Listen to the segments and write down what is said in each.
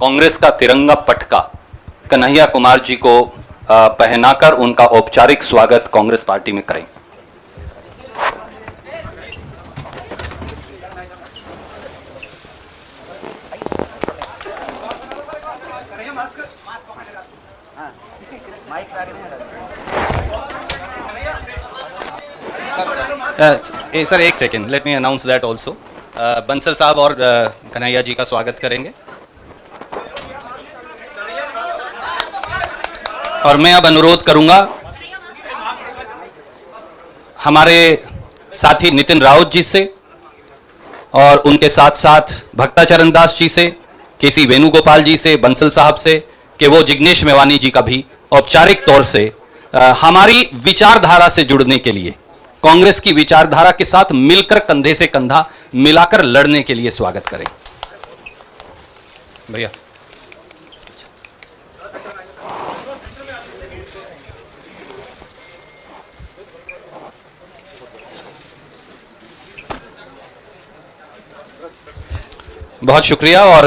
कांग्रेस का तिरंगा पटका कन्हैया कुमार जी को पहनाकर उनका औपचारिक स्वागत कांग्रेस पार्टी में करें। सर एक second, let me announce that also. Bansal साहब और कन्हैया जी का स्वागत करेंगे। और मैं अब अनुरोध करूंगा हमारे साथी नितिन राउत जी से और उनके साथ साथ भक्ताचरण दास जी से, केसी वेणुगोपाल जी से, बंसल साहब से कि वो जिग्नेश मेवानी जी का भी औपचारिक तौर से हमारी विचारधारा से जुड़ने के लिए, कांग्रेस की विचारधारा के साथ मिलकर कंधे से कंधा मिलाकर लड़ने के लिए स्वागत करें। भैया बहुत शुक्रिया। और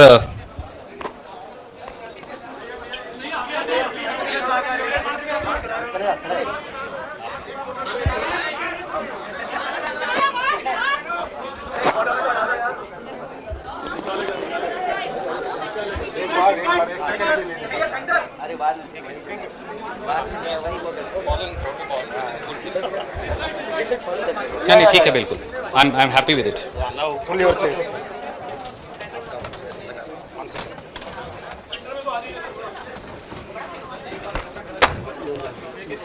नहीं ठीक है, बिल्कुल, I am happy with it.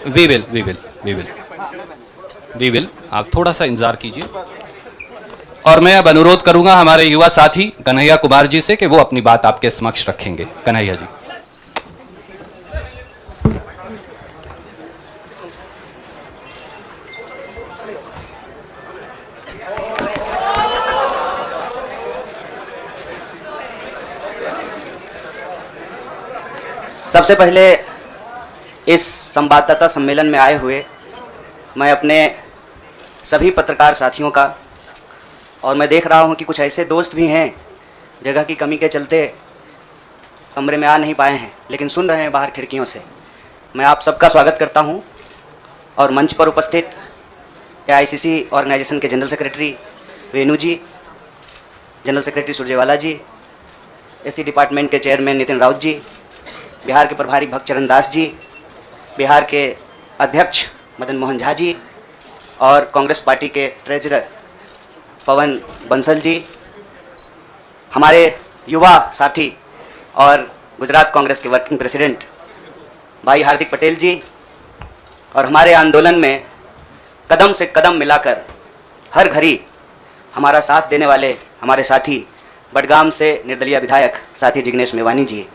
We will आप थोड़ा सा इंतजार कीजिए। और मैं अब अनुरोध करूंगा हमारे युवा साथी कन्हैया कुमार जी से कि वो अपनी बात आपके समक्ष रखेंगे। कन्हैया जी। सबसे पहले इस संवाददाता सम्मेलन में आए हुए मैं अपने सभी पत्रकार साथियों का, और मैं देख रहा हूं कि कुछ ऐसे दोस्त भी हैं जगह की कमी के चलते कमरे में आ नहीं पाए हैं लेकिन सुन रहे हैं बाहर खिड़कियों से, मैं आप सबका स्वागत करता हूं। और मंच पर उपस्थित AICC ऑर्गेनाइजेशन के जनरल सेक्रेटरी वेणु जी, जनरल सेक्रेटरी सुरजेवाला जी, SC डिपार्टमेंट के चेयरमैन नितिन राउत जी, बिहार के प्रभारी भक्तचरण दास जी, बिहार के अध्यक्ष मदन मोहन झा जी और कांग्रेस पार्टी के ट्रेजरर पवन बंसल जी, हमारे युवा साथी और गुजरात कांग्रेस के वर्किंग प्रेसिडेंट भाई हार्दिक पटेल जी, और हमारे आंदोलन में कदम से कदम मिलाकर हर घड़ी हमारा साथ देने वाले हमारे साथी बडगाम से निर्दलीय विधायक साथी जिग्नेश मेवानी जी,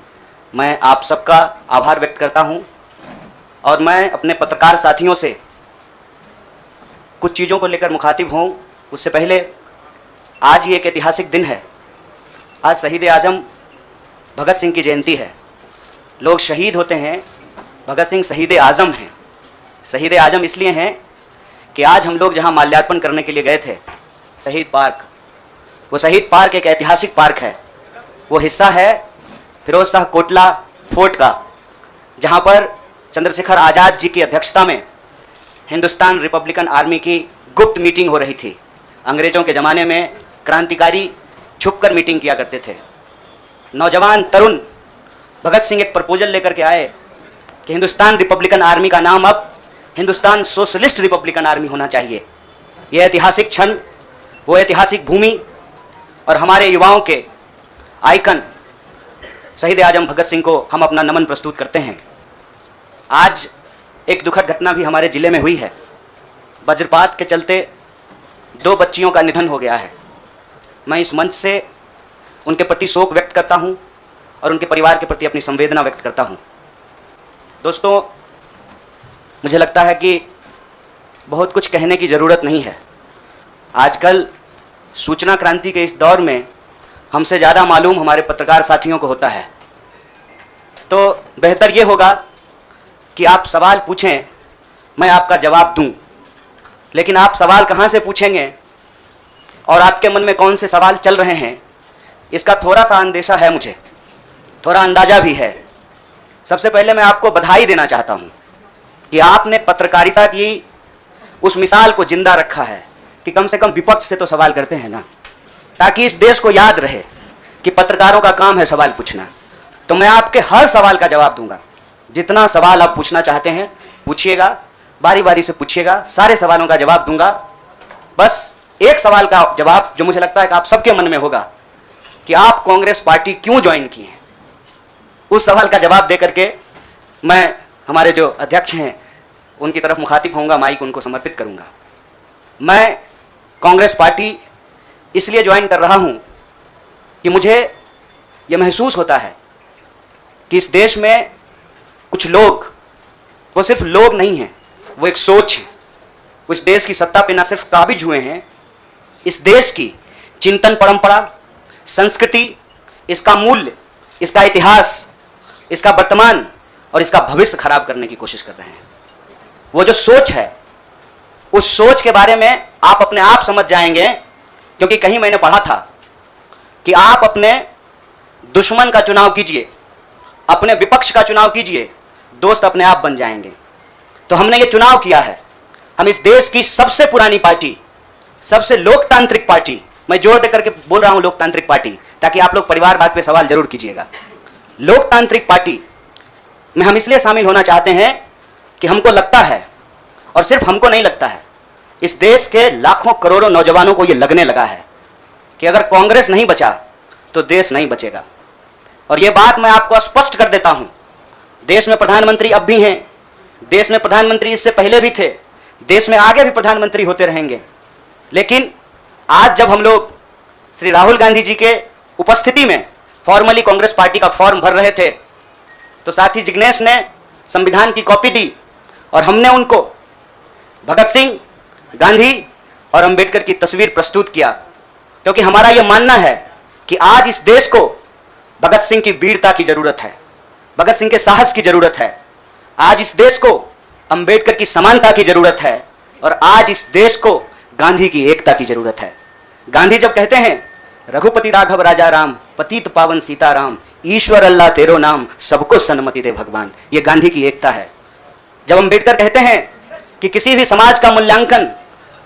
मैं आप सबका आभार व्यक्त करता हूं। और मैं अपने पत्रकार साथियों से कुछ चीज़ों को लेकर मुखातिब हूं, उससे पहले आज ये एक ऐतिहासिक दिन है। आज शहीद आजम भगत सिंह की जयंती है। लोग शहीद होते हैं, भगत सिंह शहीद आजम हैं। शहीद आजम इसलिए हैं कि आज हम लोग जहां माल्यार्पण करने के लिए गए थे, शहीद पार्क, वो शहीद पार्क एक ऐतिहासिक पार्क है। वो हिस्सा है फिरोज शाह कोटला फोर्ट का, जहां पर चंद्रशेखर आज़ाद जी की अध्यक्षता में हिंदुस्तान रिपब्लिकन आर्मी की गुप्त मीटिंग हो रही थी। अंग्रेज़ों के ज़माने में क्रांतिकारी छुपकर मीटिंग किया करते थे। नौजवान तरुण भगत सिंह एक प्रपोजल लेकर के आए कि हिंदुस्तान रिपब्लिकन आर्मी का नाम अब हिंदुस्तान सोशलिस्ट रिपब्लिकन आर्मी होना चाहिए। यह ऐतिहासिक क्षण, वो ऐतिहासिक भूमि और हमारे युवाओं के आइकन शहीद आजम भगत सिंह को हम अपना नमन प्रस्तुत करते हैं। आज एक दुखद घटना भी हमारे ज़िले में हुई है। वज्रपात के चलते 2 बच्चियों का निधन हो गया है। मैं इस मंच से उनके प्रति शोक व्यक्त करता हूं और उनके परिवार के प्रति अपनी संवेदना व्यक्त करता हूं। दोस्तों, मुझे लगता है कि बहुत कुछ कहने की ज़रूरत नहीं है। आजकल सूचना क्रांति के इस दौर में हमसे ज़्यादा मालूम हमारे पत्रकार साथियों को होता है। तो बेहतर ये होगा कि आप सवाल पूछें, मैं आपका जवाब दूं। लेकिन आप सवाल कहाँ से पूछेंगे और आपके मन में कौन से सवाल चल रहे हैं, इसका थोड़ा सा अंदेशा है मुझे। थोड़ा अंदाजा भी है। सबसे पहले मैं आपको बधाई देना चाहता हूं कि आपने पत्रकारिता की उस मिसाल को जिंदा रखा है कि कम से कम विपक्ष से तो सवाल करते हैं ना, ताकि इस देश को याद रहे कि पत्रकारों का काम है सवाल पूछना। तो मैं आपके हर सवाल का जवाब दूंगा। जितना सवाल आप पूछना चाहते हैं पूछिएगा, बारी बारी से पूछिएगा, सारे सवालों का जवाब दूंगा। बस एक सवाल का जवाब जो मुझे लगता है कि आप सबके मन में होगा कि आप कांग्रेस पार्टी क्यों ज्वाइन किए हैं, उस सवाल का जवाब देकर के मैं हमारे जो अध्यक्ष हैं उनकी तरफ मुखातिब होऊंगा, माइक उनको समर्पित करूंगा। मैं कांग्रेस पार्टी इसलिए ज्वाइन कर रहा हूं कि मुझे यह महसूस होता है कि इस देश में कुछ लोग, वो सिर्फ लोग नहीं हैं, वो एक सोच है। उस देश की सत्ता पे न सिर्फ काबिज हुए हैं, इस देश की चिंतन परंपरा, संस्कृति, इसका मूल्य, इसका इतिहास, इसका वर्तमान और इसका भविष्य खराब करने की कोशिश कर रहे हैं। वो जो सोच है, उस सोच के बारे में आप अपने आप समझ जाएंगे, क्योंकि कहीं मैंने पढ़ा था कि आप अपने दुश्मन का चुनाव कीजिए, अपने विपक्ष का चुनाव कीजिए, दोस्त अपने आप बन जाएंगे। तो हमने ये चुनाव किया है। हम इस देश की सबसे पुरानी पार्टी, सबसे लोकतांत्रिक पार्टी, मैं जोर देकर के बोल रहा हूं लोकतांत्रिक पार्टी, ताकि आप लोग परिवारवाद पे सवाल जरूर कीजिएगा। लोकतांत्रिक पार्टी में हम इसलिए शामिल होना चाहते हैं कि हमको लगता है, और सिर्फ हमको नहीं लगता है, इस देश के लाखों करोड़ों नौजवानों को यह लगने लगा है कि अगर कांग्रेस नहीं बचा तो देश नहीं बचेगा। और यह बात मैं आपको स्पष्ट कर देता हूं, देश में प्रधानमंत्री अब भी हैं, देश में प्रधानमंत्री इससे पहले भी थे, देश में आगे भी प्रधानमंत्री होते रहेंगे। लेकिन आज जब हम लोग श्री राहुल गांधी जी के उपस्थिति में फॉर्मली कांग्रेस पार्टी का फॉर्म भर रहे थे, तो साथी जिग्नेश ने संविधान की कॉपी दी और हमने उनको भगत सिंह, गांधी और अंबेडकर की तस्वीर प्रस्तुत किया, क्योंकि हमारा यह मानना है कि आज इस देश को भगत सिंह की वीरता की जरूरत है, भगत सिंह के साहस की जरूरत है। आज इस देश को अंबेडकर की समानता की जरूरत है, और आज इस देश को गांधी की एकता की जरूरत है। गांधी जब कहते हैं रघुपति राघव राजा राम, पतित पावन सीताराम, ईश्वर अल्लाह तेरो नाम, सबको सन्मति दे भगवान, ये गांधी की एकता है। जब अंबेडकर कहते हैं कि किसी भी समाज का मूल्यांकन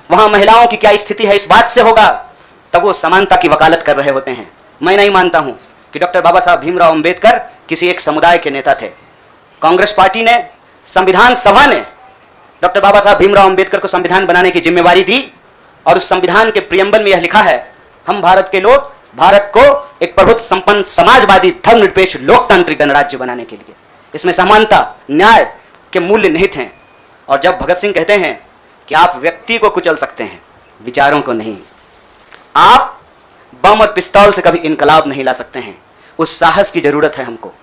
वहां महिलाओं की क्या स्थिति है इस बात से होगा, तब वो समानता की वकालत कर रहे होते हैं। मैं नहीं मानता हूं कि डॉक्टर बाबा साहब भीमराव अंबेडकर किसी एक समुदाय के नेता थे। कांग्रेस पार्टी ने, संविधान सभा ने डॉक्टर बाबा साहब भीमराव अंबेडकर को संविधान बनाने की जिम्मेवारी दी, और उस संविधान के प्रियम्बल में यह लिखा है, हम भारत के लोग भारत को एक प्रभुत्व संपन्न समाजवादी धर्मनिरपेक्ष लोकतांत्रिक गणराज्य बनाने के लिए, इसमें समानता, न्याय के मूल्य निहित हैं। और जब भगत सिंह कहते हैं कि आप व्यक्ति को कुचल सकते हैं, विचारों को नहीं, आप बम और पिस्तौल से कभी इनकलाब नहीं ला सकते हैं, उस साहस की जरूरत है हमको।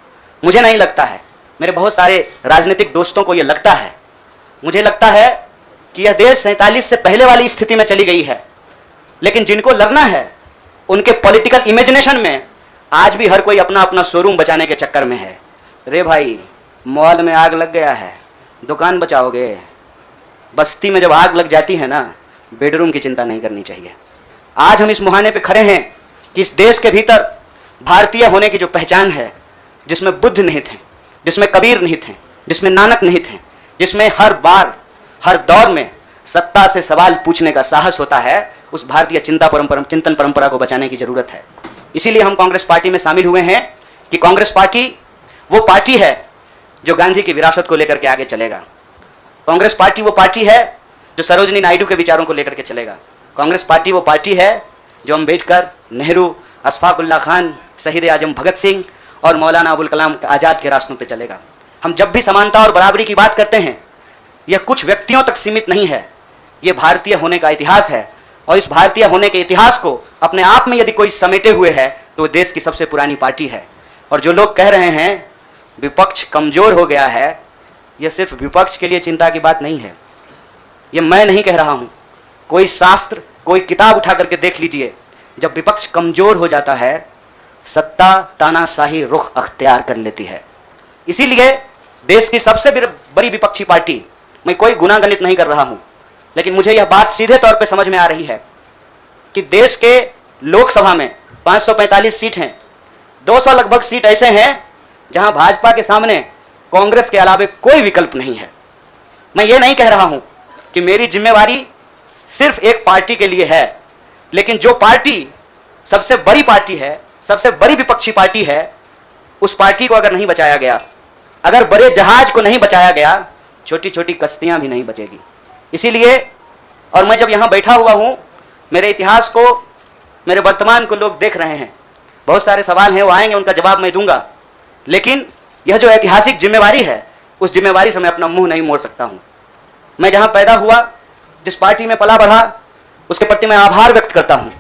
मुझे नहीं लगता है, मेरे बहुत सारे राजनीतिक दोस्तों को यह लगता है, मुझे लगता है कि यह देश 47 से पहले वाली स्थिति में चली गई है। लेकिन जिनको लगना है, उनके पॉलिटिकल इमेजिनेशन में आज भी हर कोई अपना अपना शोरूम बचाने के चक्कर में है। रे भाई, मॉल में आग लग गया है, दुकान बचाओगे? बस्ती में जब आग लग जाती है ना, बेडरूम की चिंता नहीं करनी चाहिए। आज हम इस मुहाने पे खड़े हैं कि इस देश के भीतर भारतीय होने की जो पहचान है, जिसमें बुद्ध निहित हैं, जिसमें कबीर निहित हैं, जिसमें नानक निहित हैं, जिसमें हर बार हर दौर में सत्ता से सवाल पूछने का साहस होता है, उस भारतीय चिंतन परंपरा को बचाने की जरूरत है। इसीलिए हम कांग्रेस पार्टी में शामिल हुए हैं कि कांग्रेस पार्टी वो पार्टी है जो गांधी की विरासत को लेकर के आगे चलेगा। कांग्रेस पार्टी वो पार्टी है जो सरोजिनी नायडू के विचारों को लेकर के चलेगा। कांग्रेस पार्टी वो पार्टी है जो अंबेडकर, नेहरू, अशफाक उल्लाह खान, शहीद आजम भगत सिंह और मौलाना अबुल कलाम आज़ाद के रास्तों पर चलेगा। हम जब भी समानता और बराबरी की बात करते हैं, यह कुछ व्यक्तियों तक सीमित नहीं है, यह भारतीय होने का इतिहास है। और इस भारतीय होने के इतिहास को अपने आप में यदि कोई समेटे हुए है तो वो देश की सबसे पुरानी पार्टी है। और जो लोग कह रहे हैं विपक्ष कमजोर हो गया है, यह सिर्फ विपक्ष के लिए चिंता की बात नहीं है, यह मैं नहीं कह रहा हूँ। कोई शास्त्र, कोई किताब उठा करके देख लीजिए, जब विपक्ष कमजोर हो जाता है, सत्ता तानाशाही रुख अख्तियार कर लेती है। इसीलिए देश की सबसे बड़ी विपक्षी पार्टी, मैं कोई गुनागणित नहीं कर रहा हूं, लेकिन मुझे यह बात सीधे तौर पे समझ में आ रही है कि देश के लोकसभा में 545 सीट हैं, 200 लगभग सीट ऐसे हैं जहां भाजपा के सामने कांग्रेस के अलावे कोई विकल्प नहीं है। मैं ये नहीं कह रहा हूं कि मेरी जिम्मेवारी सिर्फ एक पार्टी के लिए है, लेकिन जो पार्टी सबसे बड़ी पार्टी है, सबसे बड़ी विपक्षी पार्टी है, उस पार्टी को अगर नहीं बचाया गया, अगर बड़े जहाज को नहीं बचाया गया, छोटी छोटी कश्तियां भी नहीं बचेगी। इसीलिए और मैं जब यहां बैठा हुआ हूं, मेरे इतिहास को, मेरे वर्तमान को लोग देख रहे हैं। बहुत सारे सवाल हैं, वो आएंगे, उनका जवाब मैं दूंगा, लेकिन यह जो ऐतिहासिक जिम्मेवारी है, उस जिम्मेवारी से मैं अपना मुंह नहीं मोड़ सकता हूं। मैं जहां पैदा हुआ, जिस पार्टी में पला बढ़ा, उसके प्रति मैं आभार व्यक्त करता हूं।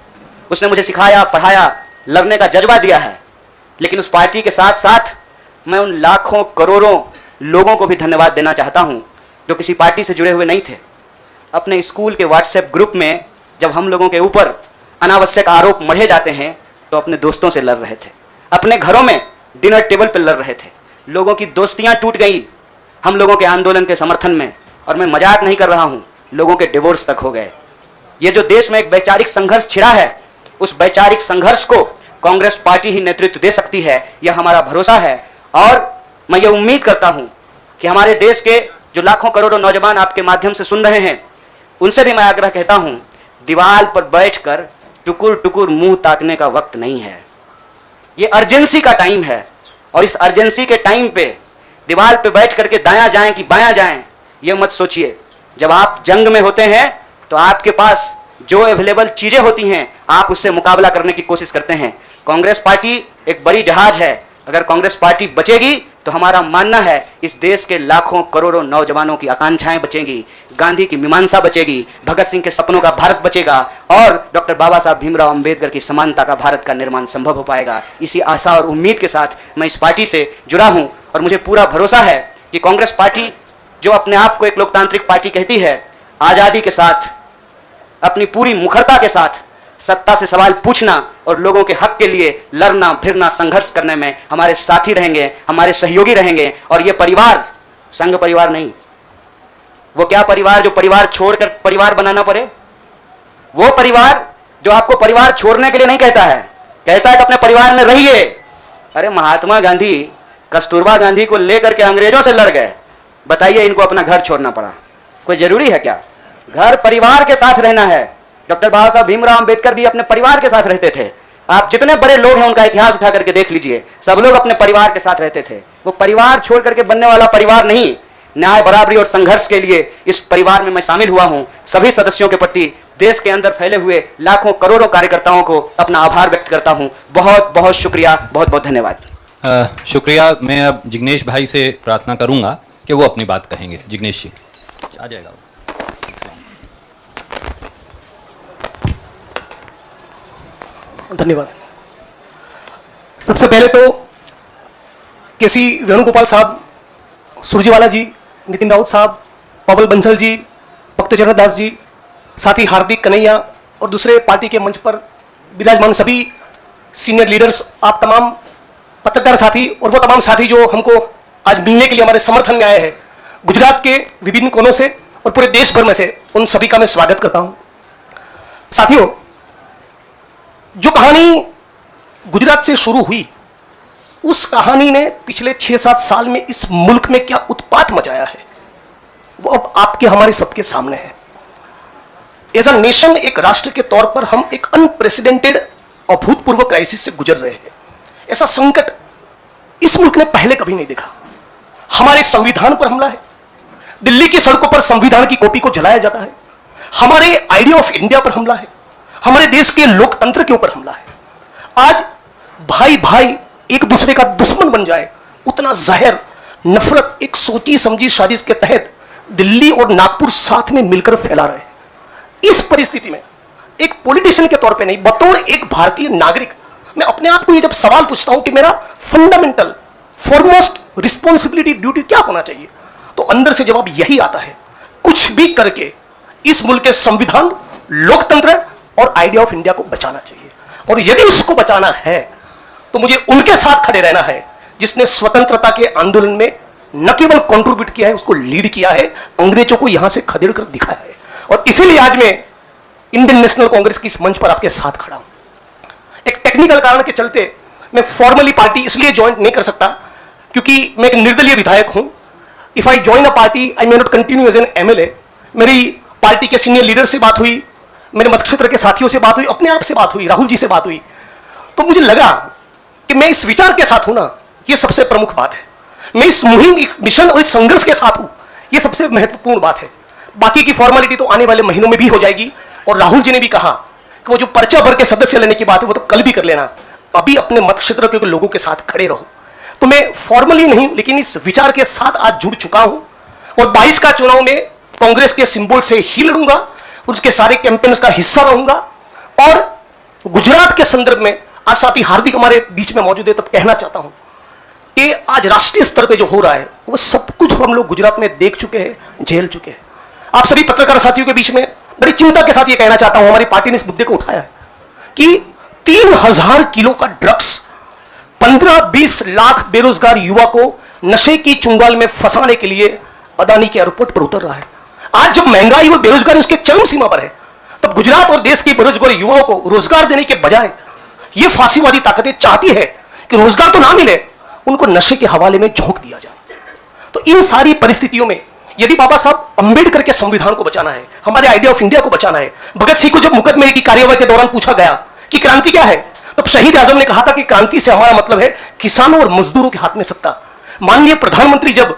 उसने मुझे सिखाया, पढ़ाया, लड़ने का जज्बा दिया है। लेकिन उस पार्टी के साथ साथ मैं उन लाखों करोड़ों लोगों को भी धन्यवाद देना चाहता हूं जो किसी पार्टी से जुड़े हुए नहीं थे। अपने स्कूल के व्हाट्सएप ग्रुप में जब हम लोगों के ऊपर अनावश्यक आरोप मढ़े जाते हैं तो अपने दोस्तों से लड़ रहे थे, अपने घरों में डिनर टेबल पर लड़ रहे थे। लोगों की दोस्तियां टूट गई हम लोगों के आंदोलन के समर्थन में, और मैं मजाक नहीं कर रहा हूं, लोगों के डिवोर्स तक हो गए। ये जो देश में एक वैचारिक संघर्ष छिड़ा है, उस वैचारिक संघर्ष को कांग्रेस पार्टी ही नेतृत्व दे सकती है, यह हमारा भरोसा है। और मैं ये उम्मीद करता हूं कि हमारे देश के जो लाखों करोड़ों नौजवान आपके माध्यम से सुन रहे हैं, उनसे भी मैं आग्रह कहता हूं, दीवार पर बैठकर टुकुर टुकुर मुंह ताकने का वक्त नहीं है। ये अर्जेंसी का टाइम है, और इस अर्जेंसी के टाइम पे दीवार पे बैठ करके दायां जाएं कि बायां जाएं, ये मत सोचिए। जब आप जंग में होते हैं तो आपके पास जो अवेलेबल चीजें होती हैं, आप उससे मुकाबला करने की कोशिश करते हैं। कांग्रेस पार्टी एक बड़ी जहाज है। अगर कांग्रेस पार्टी बचेगी तो हमारा मानना है इस देश के लाखों करोड़ों नौजवानों की आकांक्षाएं बचेंगी, गांधी की मीमांसा बचेगी, भगत सिंह के सपनों का भारत बचेगा, और डॉक्टर बाबा साहब भीमराव अंबेडकर की समानता का भारत का निर्माण संभव हो पाएगा। इसी आशा और उम्मीद के साथ मैं इस पार्टी से जुड़ा हूं, और मुझे पूरा भरोसा है कि कांग्रेस पार्टी जो अपने आप को एक लोकतांत्रिक पार्टी कहती है, आजादी के साथ, अपनी पूरी मुखरता के साथ सत्ता से सवाल पूछना और लोगों के हक के लिए लड़ना फिरना संघर्ष करने में हमारे साथी रहेंगे, हमारे सहयोगी रहेंगे। और ये परिवार संघ परिवार नहीं, वो क्या परिवार जो परिवार छोड़कर परिवार बनाना पड़े, वो परिवार जो आपको परिवार छोड़ने के लिए नहीं कहता है, कहता है कि अपने परिवार में रहिए। अरे महात्मा गांधी कस्तूरबा गांधी को लेकर के अंग्रेजों से लड़ गए, बताइए इनको अपना घर छोड़ना पड़ा? कोई जरूरी है क्या? घर परिवार के साथ रहना है। डॉक्टर बाबा साहब भीमराव अंबेडकर भी अपने परिवार के साथ रहते थे। आप जितने बड़े लोग हैं उनका इतिहास उठा करके देख लीजिए, सब लोग अपने परिवार के साथ रहते थे। वो परिवार छोड़ करके बनने वाला परिवार नहीं। न्याय, बराबरी और संघर्ष के लिए इस परिवार में मैं शामिल हुआ हूं। सभी सदस्यों के प्रति, देश के अंदर फैले हुए लाखों करोड़ों कार्यकर्ताओं को अपना आभार व्यक्त करता हूं। बहुत बहुत शुक्रिया, बहुत बहुत धन्यवाद। शुक्रिया। मैं अब जिग्नेश भाई से प्रार्थना करूंगा कि वो अपनी बात कहेंगे। जिग्नेश जी आ जाएगा। धन्यवाद। सबसे पहले तो केसी वेणुगोपाल साहब, सुरजेवाला जी, नितिन राउत साहब, पवन बंसल जी, भक्तचरण दास जी, साथ ही हार्दिक कन्हैया और दूसरे पार्टी के मंच पर विराजमान सभी सीनियर लीडर्स, आप तमाम पत्रकार साथी और वो तमाम साथी जो हमको आज मिलने के लिए हमारे समर्थन में आए हैं गुजरात के विभिन्न कोनों से और पूरे देश भर में से, उन सभी का मैं स्वागत करता हूं। साथियों, जो कहानी गुजरात से शुरू हुई, उस कहानी ने पिछले 6-7 साल में इस मुल्क में क्या उत्पात मचाया है, वो अब आपके हमारे सबके सामने है। एज अ नेशन, एक राष्ट्र के तौर पर हम एक अनप्रेसिडेंटेड, अभूतपूर्व क्राइसिस से गुजर रहे हैं। ऐसा संकट इस मुल्क ने पहले कभी नहीं देखा। हमारे संविधान पर हमला है, दिल्ली की सड़कों पर संविधान की कॉपी को जलाया जाता है, हमारे आइडिया ऑफ इंडिया पर हमला है, हमारे देश के लोकतंत्र के ऊपर हमला है। आज भाई भाई एक दूसरे का दुश्मन बन जाए, उतना जहर, नफरत एक सोची समझी साजिश के तहत दिल्ली और नागपुर साथ में मिलकर फैला रहे हैं। इस परिस्थिति में एक पॉलिटिशियन के तौर पे नहीं, बतौर एक भारतीय नागरिक, मैं अपने आप को ये जब सवाल पूछता हूं कि मेरा फंडामेंटल फॉरमोस्ट रिस्पॉन्सिबिलिटी, ड्यूटी क्या होना चाहिए, तो अंदर से जवाब यही आता है, कुछ भी करके इस मुल्क के संविधान, लोकतंत्र और आइडिया ऑफ इंडिया को बचाना चाहिए। और यदि उसको बचाना है तो मुझे उनके साथ खड़े रहना है जिसने स्वतंत्रता के आंदोलन में न केवल कंट्रीब्यूट किया है, उसको लीड किया है, अंग्रेजों को यहां से खदेड़ कर दिखाया है। और इसीलिए आज मैं इंडियन नेशनल कांग्रेस की इस मंच पर आपके साथ खड़ा हूं। एक टेक्निकल कारण के चलते मैं फॉर्मली पार्टी इसलिए ज्वाइन नहीं कर सकता क्योंकि मैं एक निर्दलीय विधायक हूं। If I join a party I may not continue as an MLA. मेरी पार्टी के सीनियर लीडर से बात हुई, मेरे मतक्षेत्र के साथियों से बात हुई, अपने आप से बात हुई, राहुल जी से बात हुई, तो मुझे लगा कि मैं इस विचार के साथ हूं ना, ये सबसे प्रमुख बात है। मैं इस मुहिम, मिशन और इस संघर्ष के साथ हूं, ये सबसे महत्वपूर्ण बात है। बाकी की फॉर्मेलिटी तो आने वाले महीनों में भी हो जाएगी। और राहुल जी ने भी कहा कि वो जो पर्चा भर के सदस्य लेने की बात है वो तो कल भी कर लेना, अभी अपने मत क्षेत्र के लोगों के साथ खड़े रहो। तो मैं फॉर्मली नहीं लेकिन इस विचार के साथ आज जुड़ चुका हूं और 22 का चुनाव में कांग्रेस के सिंबल से ही लड़ूंगा, उसके सारे कैंपेन्स का हिस्सा रहूंगा। और गुजरात के संदर्भ में आज साथी हार्दिक हमारे बीच में मौजूद है, तब कहना चाहता हूं कि आज राष्ट्रीय स्तर पे जो हो रहा है वो सब कुछ हम लोग गुजरात में देख चुके हैं, झेल चुके हैं। आप सभी पत्रकार साथियों के बीच में बड़ी चिंता के साथ ये कहना चाहता हूं, हमारी पार्टी ने इस मुद्दे को उठाया है कि 3000 किलो का ड्रग्स 15-20 लाख बेरोजगार युवा को नशे की चुंगाल में फंसाने के लिए अदानी के एयरपोर्ट पर उतर रहा है। आज जब महंगाई और बेरोजगारी उसके चरम सीमा पर है, तब गुजरात और देश के बेरोजगार युवाओं को रोजगार देने के बजाय ये फांसीवादी ताकतें चाहती है कि रोजगार तो ना मिले, उनको नशे के हवाले में झोंक दिया जाए। तो इन सारी परिस्थितियों में यदि बाबा साहब अंबेडकर के संविधान को बचाना है, हमारे आइडिया ऑफ इंडिया को बचाना है, भगत सिंह को जब मुकदमे की कार्यवाही के दौरान पूछा गया कि क्रांति क्या है, तब शहीद आजम ने कहा था कि क्रांति से हमारा मतलब है किसानों और मजदूरों के हाथ में सत्ता। माननीय प्रधानमंत्री जब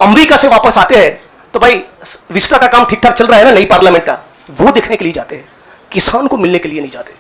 अमेरिका से वापस आते हैं तो भाई विस्टा का काम ठीक ठाक चल रहा है ना, नई पार्लियामेंट का, वो देखने के लिए जाते हैं, किसान को मिलने के लिए नहीं जाते।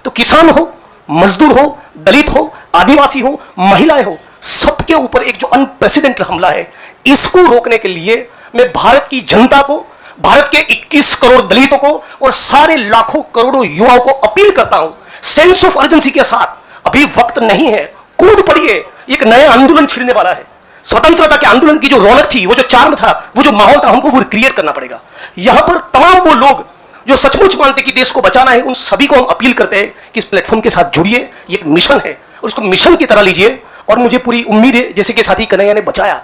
तो किसान हो, मजदूर हो, दलित हो, आदिवासी हो, महिलाएं हो, सबके ऊपर एक जो अनप्रेसिडेंटेड हमला है, इसको रोकने के लिए मैं भारत की जनता को, भारत के 21 करोड़ दलितों को और सारे लाखों करोड़ों युवाओं को अपील करता हूं, सेंस ऑफ अर्जेंसी के साथ, अभी वक्त नहीं है, कूद पड़िए, एक नया आंदोलन छिड़ने वाला है। स्वतंत्रता के आंदोलन की जो रौनक थी, वो जो चार्म था, वो जो माहौल था, हमको वो क्रिएट करना पड़ेगा। यहां पर तमाम वो लोग जो सचमुच मानते कि देश को बचाना है, उन सभी को हम अपील करते हैं कि इस प्लेटफॉर्म के साथ जुड़िए। ये एक मिशन है और इसको मिशन की तरह लीजिए। और मुझे पूरी उम्मीद है, जैसे कि साथी कन्हैया ने बचाया,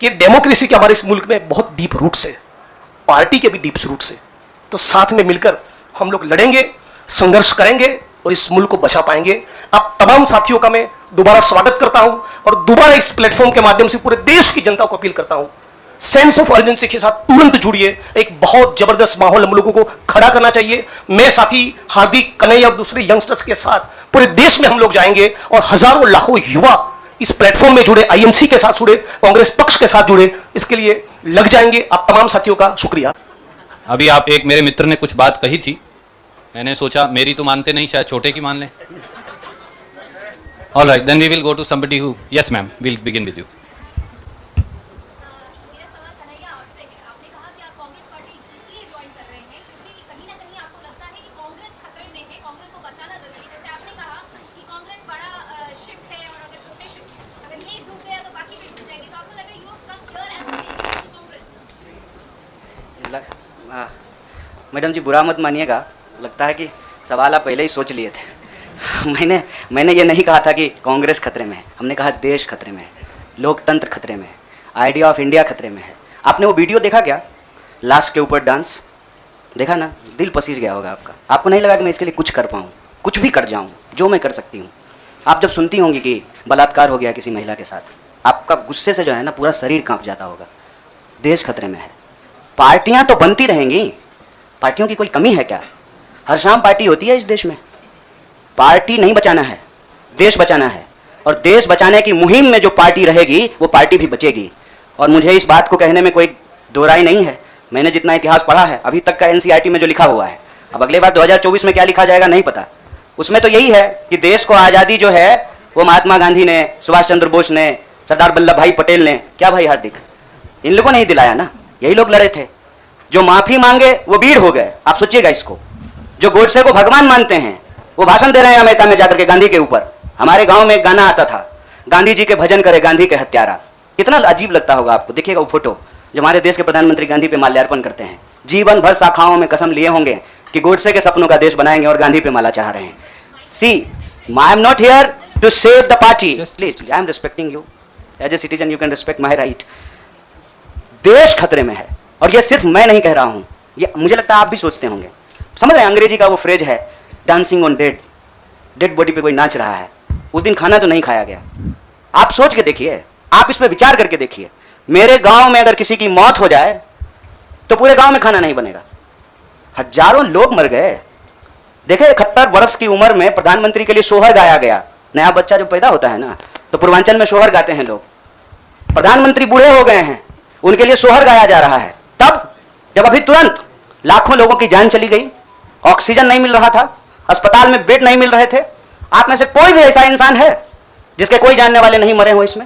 कि डेमोक्रेसी के हमारे इस मुल्क में बहुत डीप रूट्स है, पार्टी के भी डीप रूट्स है। तो साथ में मिलकर हम लोग लड़ेंगे, संघर्ष करेंगे और इस मुल्क को बचा पाएंगे। आप तमाम साथियों का मैं दोबारा स्वागत करता हूं और दोबारा इस प्लेटफॉर्म के माध्यम से पूरे देश की जनता को अपील करता हूं, सेंस ऑफ अर्जेंसी के साथ तुरंत जुड़िए। एक बहुत जबरदस्त माहौल हम लोगों को खड़ा करना चाहिए। मैं साथी हार्दिक, कन्हैया और दूसरे यंगस्टर्स के साथ पूरे देश में हम लोग जाएंगे और हजारों लाखों युवा इस प्लेटफॉर्म में जुड़े, आईएनसी के साथ जुड़े, कांग्रेस पक्ष के साथ जुड़े, इसके लिए लग जाएंगे। आप तमाम साथियों का शुक्रिया। अभी आप एक मेरे मित्र ने कुछ बात कही थी, मैंने सोचा मेरी तो मानते नहीं, शायद छोटे की मान लें। All right, then we will go to somebody who, yes ma'am, will begin with you. मेरा सवाल कन्हैया आपसे है। आपने कहा कि आप कांग्रेस पार्टी इसलिए ज्वाइन कर रहे हैं क्योंकि कहीं ना कहीं आपको लगता है कि कांग्रेस खतरे में है, कांग्रेस को बचाना जरूरी है। जैसे आपने कहा कि कांग्रेस बड़ा शिप है और अगर छोटे शिप, अगर ये डूब गया तो बाकी भी डूब जाएंगे। तो आपको लग रहा है you have come here as a senior to Congress? Madam ji बुरा मत मानिएगा, लगता है कि सवाल आप पहले ही सोच लिए थे। मैंने ये नहीं कहा था कि कांग्रेस खतरे में है, हमने कहा देश खतरे में है, लोकतंत्र खतरे में है, आइडिया ऑफ इंडिया खतरे में है। आपने वो वीडियो देखा क्या, लाश के ऊपर डांस देखा ना, दिल पसीज गया होगा आपका। आपको नहीं लगा कि मैं इसके लिए कुछ कर पाऊँ, कुछ भी कर जाऊँ जो मैं कर सकती हूँ। आप जब सुनती होंगी कि बलात्कार हो गया किसी महिला के साथ, आपका गुस्से से जो है ना पूरा शरीर कांप जाता होगा। देश खतरे में है। पार्टियां तो बनती रहेंगी, पार्टियों की कोई कमी है क्या? हर शाम पार्टी होती है इस देश में। पार्टी नहीं बचाना है, देश बचाना है। और देश बचाने की मुहिम में जो पार्टी रहेगी वो पार्टी भी बचेगी। और मुझे इस बात को कहने में कोई दो राय नहीं है। मैंने जितना इतिहास पढ़ा है अभी तक का एनसीईआरटी में जो लिखा हुआ है, अब अगले बार 2024 में क्या लिखा जाएगा नहीं पता, उसमें तो यही है कि देश को आज़ादी जो है वो महात्मा गांधी ने, सुभाष चंद्र बोस ने, सरदार वल्लभ भाई पटेल ने, क्या भाई हार्दिक, इन लोगों ने ही दिलाया ना। यही लोग लड़े थे। जो माफी मांगे वो भीड़ हो गए। आप सोचिएगा इसको। जो गोडसे को भगवान मानते हैं वो भाषण दे रहे हैं अमेरिका में जाकर के गांधी के ऊपर। हमारे गांव में एक गाना आता था, गांधी जी के भजन करे गांधी के हत्यारा। कितना अजीब लगता होगा आपको। देखिएगा वो फोटो, जब हमारे देश के प्रधानमंत्री गांधी पे माल्यार्पण करते हैं। जीवन भर शाखाओं में कसम लिए होंगे कि गोडसे के सपनों का देश बनाएंगे और गांधी पे माला चाह रहे हैं। See, I am not here to save the party, please, I am respecting you as a citizen, you can respect my right. देश खतरे में है और ये सिर्फ मैं नहीं कह रहा हूं, ये मुझे लगता है आप भी सोचते होंगे। समझ रहे हैं, अंग्रेजी का वो फ्रेज है, dancing on dead, dead body पे कोई नाच रहा है। उस दिन खाना तो नहीं खाया गया। आप सोच के देखिए, आप इस पर विचार करके देखिए। मेरे गांव में अगर किसी की मौत हो जाए तो पूरे गांव में खाना नहीं बनेगा। हजारों लोग मर गए। देखे 71 वर्ष की उम्र में प्रधानमंत्री के लिए सोहर गाया गया। नया बच्चा जो पैदा होता है ना, तो पूर्वांचल में सोहर गाते हैं लोग। प्रधानमंत्री बूढ़े हो गए हैं, उनके लिए सोहर गाया जा रहा है। तब जब अभी तुरंत लाखों लोगों की जान चली गई, ऑक्सीजन नहीं मिल रहा था, अस्पताल में बेड नहीं मिल रहे थे। आप में से कोई भी ऐसा इंसान है जिसके कोई जानने वाले नहीं मरे हो इसमें,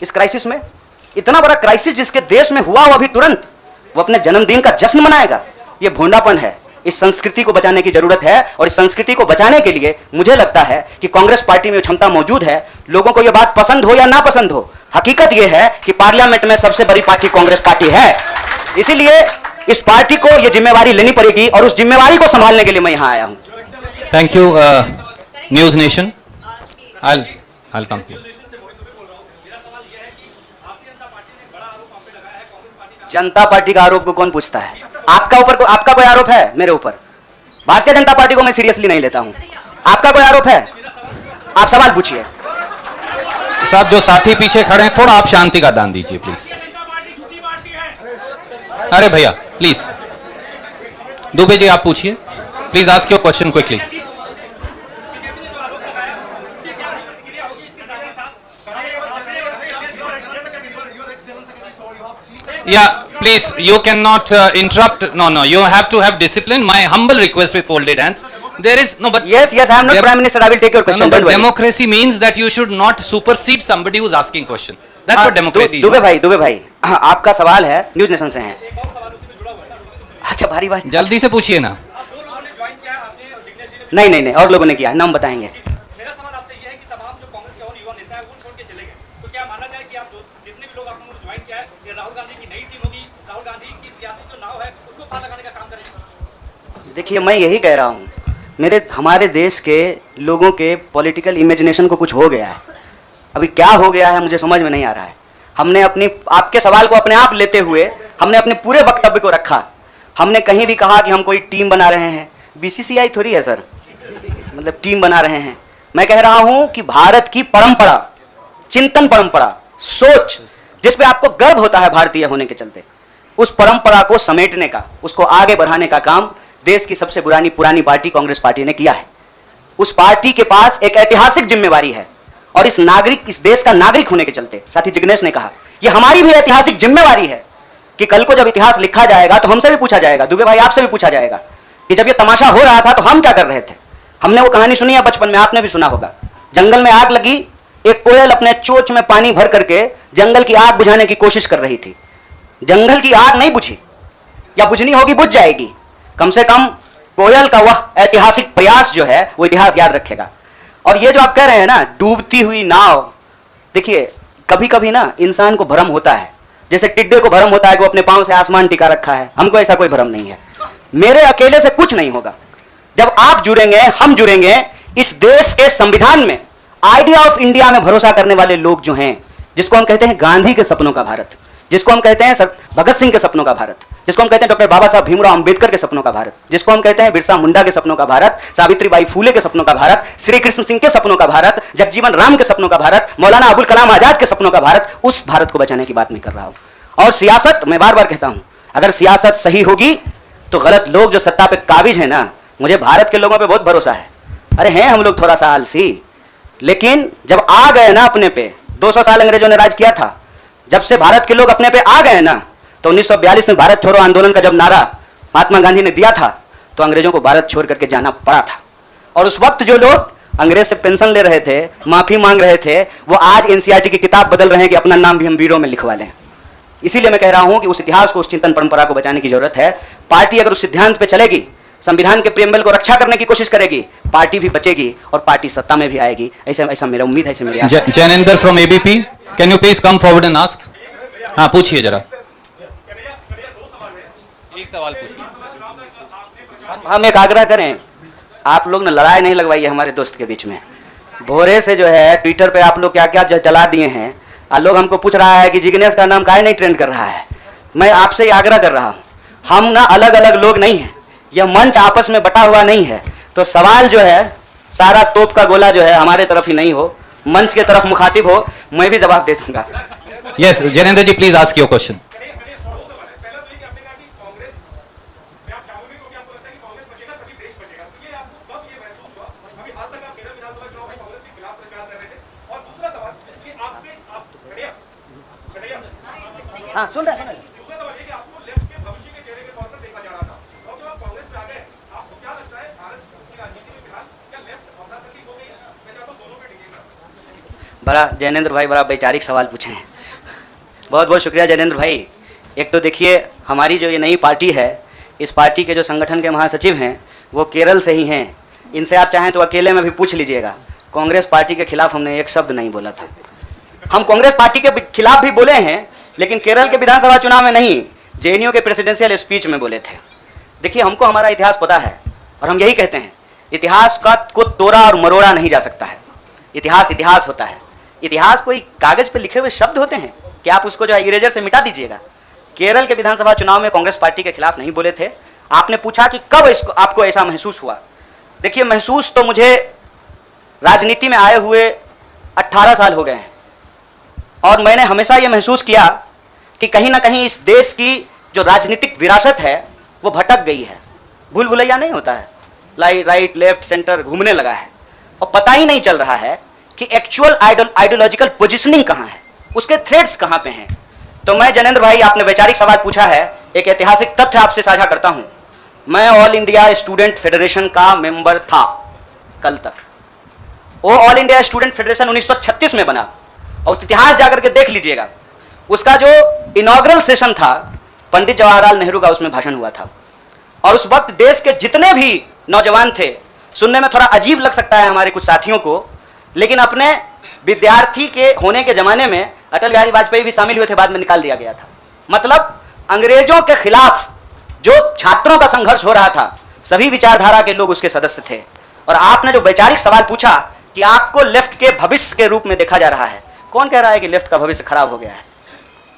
इस क्राइसिस में? इतना बड़ा क्राइसिस जिसके देश में हुआ, वो अभी तुरंत वो अपने जन्मदिन का जश्न मनाएगा? ये भोंडापन है। इस संस्कृति को बचाने की जरूरत है, और इस संस्कृति को बचाने के लिए मुझे लगता है कि कांग्रेस पार्टी में क्षमता मौजूद है। लोगों को यह बात पसंद हो या ना पसंद हो, हकीकत यह है कि पार्लियामेंट में सबसे बड़ी पार्टी कांग्रेस पार्टी है। इसीलिए इस पार्टी को यह जिम्मेवारी लेनी पड़ेगी, और उस जिम्मेवारी को संभालने के लिए मैं यहां आया हूं। Thank you news nation. I'll come here. Janata party का आरोप को कौन पूछता है? आपका कोई आरोप है मेरे ऊपर? भारतीय जनता पार्टी को मैं सीरियसली नहीं लेता हूं। आपका कोई आरोप है? आप सवाल पूछिए। साहब, जो साथी पीछे खड़े हैं, थोड़ा आप शांति का दान दीजिए प्लीज। अरे भैया प्लीज, दुबे जी आप पूछिए please, ask your question quickly. Yeah, please, you cannot interrupt. No, you have to have discipline. My humble request with folded hands. There is no, but Yes, I am not Prime Minister. I will take your question. no, but Don't worry. democracy means that you should not supersede somebody who's asking question. That's what democracy is. Dubey भाई, हाँ, आपका सवाल है, news nation से है। अच्छा, भारी बात। जल्दी से पूछिए ना। नहीं, और लोगों ने किया, नाम बताएंगे। मेरा सवाल आपसे ये है कि तमाम जो कांग्रेस के और युवा नेता है वो छोड़ के चले गए, तो क्या माना जाए कि आप जितने भी लोग आपने ज्वाइन किया है, ये राहुल गांधी की नई टीम होगी, राहुल गांधी की सियासी जो नाव है उसको पार लगाने का काम करेंगे? देखिए, मैं यही कह रहा हूँ, हमारे देश के लोगों के पॉलिटिकल इमेजिनेशन को कुछ हो गया है। अभी क्या हो गया है मुझे समझ में नहीं आ रहा है। हमने आपके सवाल को अपने आप लेते हुए हमने अपने पूरे वक्तव्य को रखा। हमने कहीं भी कहा कि हम कोई टीम बना रहे हैं? बीसीसीआई थोड़ी है सर, मतलब टीम बना रहे हैं। मैं कह रहा हूं कि भारत की परंपरा, चिंतन परंपरा, सोच, जिस पे आपको गर्व होता है भारतीय होने के चलते, उस परंपरा को समेटने का, उसको आगे बढ़ाने का काम देश की सबसे पुरानी पार्टी कांग्रेस पार्टी ने किया है। उस पार्टी के पास एक ऐतिहासिक जिम्मेवारी है, और इस देश का नागरिक होने के चलते, साथी जिग्नेश ने कहा, यह हमारी भी ऐतिहासिक जिम्मेवारी है कि कल को जब इतिहास लिखा जाएगा तो हमसे भी पूछा जाएगा, दुबे भाई आपसे भी पूछा जाएगा कि जब यह तमाशा हो रहा था तो हम क्या कर रहे थे। हमने वो कहानी सुनी है बचपन में, आपने भी सुना होगा। जंगल में आग लगी, एक कोयल अपने चोंच में पानी भर करके जंगल की आग बुझाने की कोशिश कर रही थी। जंगल की आग नहीं बुझी, या बुझनी होगी बुझ जाएगी। कम से कम कोयल का वह ऐतिहासिक प्रयास जो है वो इतिहास याद रखेगा। और ये जो आप कह रहे हैं ना, डूबती हुई नाव, देखिए कभी कभी ना इंसान को भ्रम होता है, जैसे टिड्डे को भ्रम होता है कि वो अपने पांव से आसमान टिका रखा है। हमको ऐसा कोई भ्रम नहीं है। मेरे अकेले से कुछ नहीं होगा। जब आप जुड़ेंगे, हम जुड़ेंगे, इस देश के संविधान में, आइडिया ऑफ इंडिया में भरोसा करने वाले लोग जो हैं, जिसको हम कहते हैं गांधी के सपनों का भारत, जिसको हम कहते हैं भगत सिंह के सपनों का भारत, जिसको हम कहते हैं डॉक्टर बाबा साहब भीमराव अंबेडकर के सपनों का भारत, जिसको हम कहते हैं बिरसा मुंडा के सपनों का भारत, सावित्रीबाई फूले के सपनों का भारत, श्री कृष्ण सिंह के सपनों का भारत, जगजीवन राम के सपनों का भारत, मौलाना अबुल कलाम आजाद के सपनों का भारत, उस भारत को बचाने की बात मैं कर रहा हूं। और सियासत, मैं बार बार कहता हूं, अगर सियासत सही होगी तो गलत लोग जो सत्ता पे काबिज है ना, मुझे भारत के लोगों पे बहुत भरोसा है। अरे हैं हम लोग थोड़ा सा आलसी, लेकिन जब आ गए ना अपने पे, 200 साल अंग्रेजों ने राज किया था, जब से भारत के लोग अपने पे आ गए ना, तो 1942 में भारत छोड़ो आंदोलन का जब नारा महात्मा गांधी ने दिया था, तो अंग्रेजों को भारत छोड़ करके जाना पड़ा था। और उस वक्त जो लोग अंग्रेज से पेंशन ले रहे थे, माफी मांग रहे थे, वो आज एनसीईआरटी की किताब बदल रहे हैं कि अपना नाम भी हम वीरों में लिखवा लें। इसीलिए मैं कह रहा हूं कि उस इतिहास को, उस चिंतन परंपरा को बचाने की जरूरत है। पार्टी अगर उस सिद्धांत पे चलेगी, संविधान के प्रेमबल को रक्षा करने की कोशिश करेगी, पार्टी भी बचेगी और पार्टी सत्ता में भी आएगी। ऐसा मेरा उम्मीद है, ऐसे मेरी आशा है। Jainendra from ABP, can you please come forward and ask? हाँ पूछिए जरा, एक सवाल पूछिए। हम एक आग्रह करें, आप लोग ने लड़ाई नहीं लगवाई है हमारे दोस्त के बीच में। भोरे से जो है ट्विटर पे आप लोग क्या क्या जला दिए हैं, लोग हमको पूछ रहा है कि जिग्नेश का नाम काहे नहीं ट्रेंड कर रहा है। मैं आपसे आग्रह कर रहा हूं, हम ना अलग अलग लोग नहीं हैं, यह मंच आपस में बटा हुआ नहीं है। तो सवाल जो है, सारा तोप का गोला जो है हमारे तरफ ही नहीं हो, मंच के तरफ मुखातिब हो, मैं भी जवाब दे दूंगा। Yes Jainendra ji, please ask your question. हाँ, सुन रहे हैं। दूसरा सवाल ये कि आपको लेफ्ट के भविष्य के चेहरे के तौर पर देखा जा रहा था, और जब आप कांग्रेस में आ गए, आपको क्या लगता है भारत की राजनीति में फिलहाल क्या लेफ्ट अवधासक्ति हो गई है? मैं चाहता हूं दोनों पे टिकेगा। बड़ा जैनेंद्र भाई बड़ा वैचारिक सवाल पूछे हैं। बहुत बहुत शुक्रिया जैनेंद्र भाई। एक तो देखिए, हमारी जो ये नई पार्टी है, इस पार्टी के जो संगठन के महासचिव हैं वो केरल से ही हैं। इनसे आप चाहें तो अकेले में भी पूछ लीजिएगा, कांग्रेस पार्टी के खिलाफ हमने एक शब्द नहीं बोला था। हम कांग्रेस पार्टी के खिलाफ भी बोले हैं, लेकिन केरल के विधानसभा चुनाव में नहीं, जेएनयू के प्रेसिडेंशियल स्पीच में बोले थे। देखिए, हमको हमारा इतिहास पता है और हम यही कहते हैं, इतिहास को तोड़ा और मरोड़ा नहीं जा सकता है। इतिहास इतिहास होता है। इतिहास कोई कागज पे लिखे हुए शब्द होते हैं कि आप उसको जो है इरेजर से मिटा दीजिएगा। केरल के विधानसभा चुनाव में कांग्रेस पार्टी के खिलाफ नहीं बोले थे। आपने पूछा कि कब इसको आपको ऐसा महसूस हुआ। देखिए, महसूस तो मुझे राजनीति में आए हुए 18 साल हो गए हैं, और मैंने हमेशा ये महसूस किया कि कहीं ना कहीं इस देश की जो राजनीतिक विरासत है वो भटक गई है। भूल भुलैया नहीं होता है, राइट लेफ्ट सेंटर घूमने लगा है, और पता ही नहीं चल रहा है कि एक्चुअल आइडियोलॉजिकल पोजिशनिंग कहाँ है, उसके थ्रेड्स कहाँ पे हैं। तो मैं जैनेंद्र भाई, आपने वैचारिक सवाल पूछा है, एक ऐतिहासिक तथ्य आपसे साझा करता हूँ। मैं ऑल इंडिया स्टूडेंट फेडरेशन का मेंबर था कल तक। वो ऑल इंडिया स्टूडेंट फेडरेशन 1936 में बना, और उस इतिहास जाकर के देख लीजिएगा। उसका जो इनॉग्रल सेशन था, पंडित जवाहरलाल नेहरू का उसमें भाषण हुआ था, और उस वक्त देश के जितने भी नौजवान थे, सुनने में थोड़ा अजीब लग सकता है हमारे कुछ साथियों को, लेकिन अपने विद्यार्थी के होने के जमाने में अटल बिहारी वाजपेयी भी शामिल हुए थे, बाद में निकाल दिया गया था। मतलब अंग्रेजों के खिलाफ जो छात्रों का संघर्ष हो रहा था, सभी विचारधारा के लोग उसके सदस्य थे। और आपने जो वैचारिक सवाल पूछा कि आपको लेफ्ट के भविष्य के रूप में देखा जा रहा है, कौन कह रहा है कि लेफ्ट का भविष्य खराब हो गया है?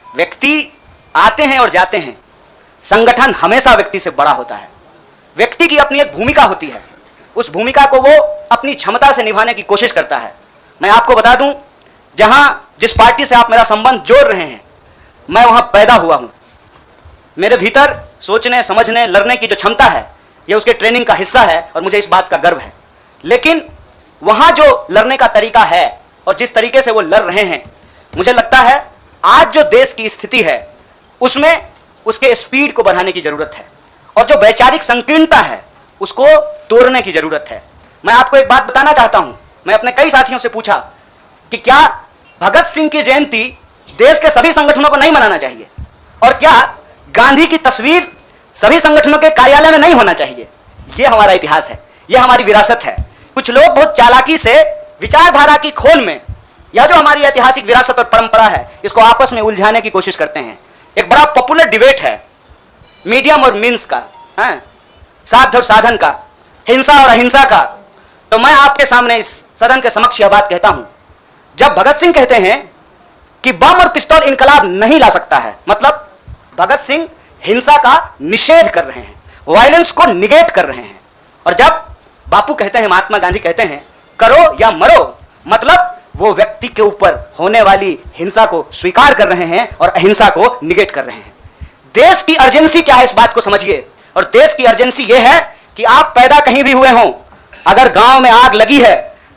व्यक्ति आते हैं और जाते हैं, संगठन हमेशा व्यक्ति से बड़ा होता है। व्यक्ति की अपनी एक भूमिका होती है, उस भूमिका को वो अपनी क्षमता से निभाने की कोशिश करता है। मैं आपको बता दूं, जहां जिस पार्टी से आप मेरा संबंध जोड़ रहे हैं, मैं वहां पैदा हुआ हूं। मेरे भीतर सोचने समझने लड़ने की जो क्षमता है, यह उसके ट्रेनिंग का हिस्सा है, और मुझे इस बात का गर्व है। लेकिन वहां जो लड़ने का तरीका है और जिस तरीके से वो लड़ रहे हैं, मुझे लगता है आज जो देश की स्थिति है उसमें उसके स्पीड को बढ़ाने की जरूरत है, और जो वैचारिक संकीर्णता है उसको तोड़ने की जरूरत है। मैं आपको एक बात बताना चाहता हूं। मैं अपने कई साथियों से पूछा कि क्या भगत सिंह की जयंती देश के सभी संगठनों को नहीं मनाना चाहिए, और क्या गांधी की तस्वीर सभी संगठनों के कार्यालय में नहीं होना चाहिए? यह हमारा इतिहास है, यह हमारी विरासत है। कुछ लोग बहुत चालाकी से विचारधारा की खोल में, या जो हमारी ऐतिहासिक विरासत और परंपरा है, इसको आपस में उलझाने की कोशिश करते हैं। एक बड़ा पॉपुलर डिबेट है मीडियम और मीन्स का, साध्य और साधन का, हिंसा और अहिंसा का। तो मैं आपके सामने इस सदन के समक्ष यह बात कहता हूं, जब भगत सिंह कहते हैं कि बम और पिस्तौल इनकलाब नहीं ला सकता है, मतलब भगत सिंह हिंसा का निषेध कर रहे हैं, वायलेंस को निगेट कर रहे हैं। और जब बापू कहते हैं, महात्मा गांधी कहते हैं करो या मरो, मतलब वो व्यक्ति के ऊपर होने वाली हिंसा को स्वीकार कर रहे हैं और अहिंसा को निगेट कर रहे हैं। देश की अर्जेंसी क्या है, इस बात को समझिए। और देश की अर्जेंसी यह है कि आप पैदा कहीं भी हुए हों, अगर गांव में आग लगी है,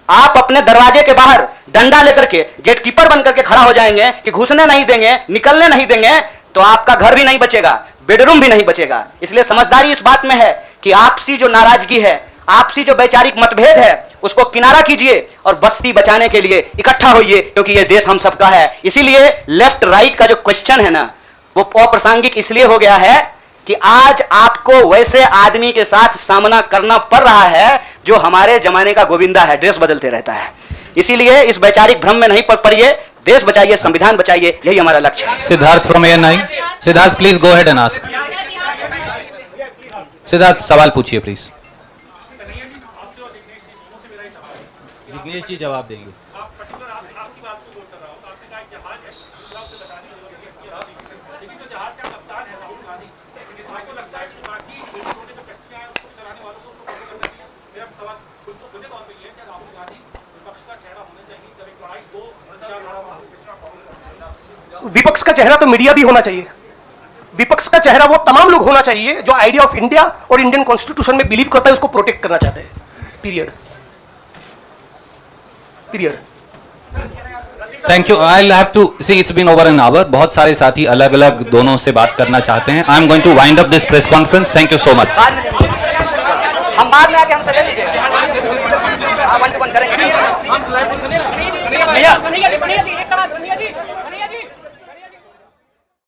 आप अपने दरवाजे के बाहर डंडा लेकर के गेटकीपर बनकर के खड़ा हो जाएंगे कि घुसने नहीं देंगे, निकलने नहीं देंगे, तो आपका घर भी नहीं बचेगा, बेडरूम भी नहीं बचेगा। इसलिए समझदारी इस बात में है कि आपसी जो नाराजगी है, आपसी जो वैचारिक मतभेद है, उसको किनारा कीजिए और बस्ती बचाने के लिए इकट्ठा होइए, क्योंकि यह देश हम सबका है। इसीलिए लेफ्ट राइट का जो क्वेश्चन है ना, वो अप्रासंगिक इसलिए हो गया है कि आज आपको वैसे आदमी के साथ सामना करना पड़ रहा है जो हमारे जमाने का गोविंदा है, ड्रेस बदलते रहता है। इसीलिए इस वैचारिक भ्रम में नहीं पड़िए, देश बचाइए, संविधान बचाइए, यही हमारा लक्ष्य है। Siddharth from ANI, Siddharth please go ahead and ask. Siddharth सवाल पूछिए प्लीज। जिग्नेश जी जवाब देंगे। आपकी बात को बोल कर रहा हूं, आपने कहा एक जहाज है, उससे बचाने की जरूरत है, लेकिन जो जहाज का कप्तान है राहुल गांधी, इसको लगता है कि बाकी छोटे जो कश्तियां हैं उसको चलाने वालों को फॉलो करना चाहिए। मेरा सवाल खुद तौर पर ये है कि राहुल गांधी विपक्ष का चेहरा होना चाहिए, जब एक विपक्ष का चेहरा तो मीडिया भी होना चाहिए। विपक्ष का चेहरा वो तमाम लोग होना चाहिए जो आइडिया ऑफ इंडिया और इंडियन कॉन्स्टिट्यूशन में बिलीव करता है, उसको प्रोटेक्ट करना चाहते हैं। Period. Thank you. I have to see it's been over an hour. बहुत सारे साथी अलग अलग दोनों से बात करना चाहते हैं। I am going to wind up this press conference. Thank you so much. बाद में हम बाद में आके हमसे ले लीजिए, हाँ 1 to 1 करेंगे। भैया